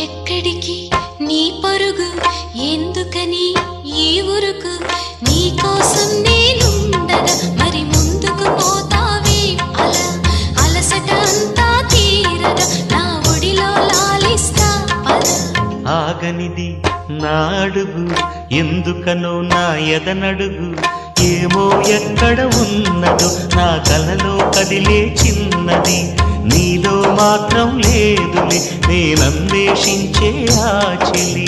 ఎక్కడికి నీ పరుగు ఎందుకని ఈ ఉరుకు నీ కోసం నేనుండగా మరి ముందుకు పోతావే అలా అలసట అంతా తీరగా నా ఒడిలో లాలిస్తా పద ఆగనిది నా అడుగు ఎందుకనో నా ఎదనడుగు ఏమో ఎక్కడ ఉన్నదో నా కలలో కదిలే చిన్నది నీలో మాత్రం లేదులే నేనన్వేషించే ఆ చెలి